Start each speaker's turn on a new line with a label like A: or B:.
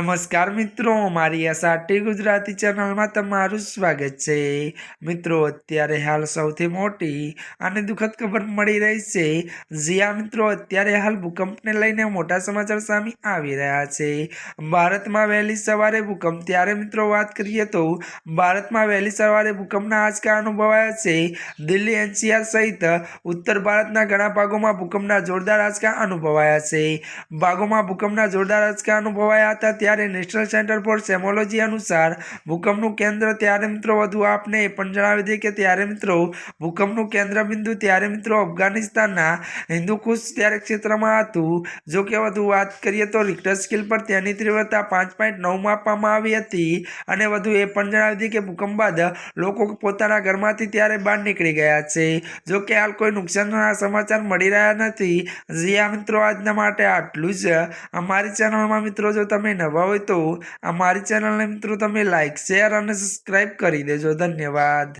A: નમસ્કાર મિત્રો, મારી એસઆરટી ગુજરાતી ચેનલમાં તમારું સ્વાગત છે। મિત્રો, અત્યારે હાલ સૌથી મોટી અને દુઃખદ ખબર મળી રહી છે। જ્યાં મિત્રો અત્યારે હાલ ભૂકંપને લઈને મોટા સમાચાર સામે આવી રહ્યા છે। ભારતમાં વહેલી સવારે ભૂકંપ, ત્યારે મિત્રો વાત કરીએ તો ભારતમાં વહેલી સવારે ભૂકંપના આંચકા અનુભવાયા છે। દિલ્હી એનસીઆર સહિત ઉત્તર ભારતના ઘણા ભાગોમાં ભૂકંપના જોરદાર આંચકા અનુભવાયા છે। ભાગોમાં ભૂકંપના જોરદાર આંચકા અનુભવાયા હતા। ત્યારે નેશનલ સેન્ટર ફોર સેમોલોજી અનુસાર ભૂકંપનું કેન્દ્ર, ત્યારે મિત્રો વધુ આપને એ પણ જણાવી દઈએ કે ત્યારે મિત્રો ભૂકંપનું કેન્દ્ર બિંદુ ત્યારે મિત્રો અફઘાનિસ્તાનના હિન્દુકુશ ત્યારે ક્ષેત્રમાં હતું। જો કે વધુ વાત કરીએ તો રિક્ટર સ્કેલ પર તેની તીવ્રતા 5.9 માપવામાં આવી હતી। અને વધુ એ પણ જણાવી દઈએ કે ભૂકંપ બાદ લોકો પોતાના ઘરમાંથી ત્યારે બહાર નીકળી ગયા છે। જો કે હાલ કોઈ નુકસાનના સમાચાર મળી રહ્યા નથી। જ્યાં મિત્રો આજના માટે આટલું જ। અમારી ચેનલમાં મિત્રો જો તમે નવા હોય તો અમારી ચેનલને મિત્રો તમે લાઈક, શેર અને સબસ્ક્રાઈબ કરી દેજો। ધન્યવાદ।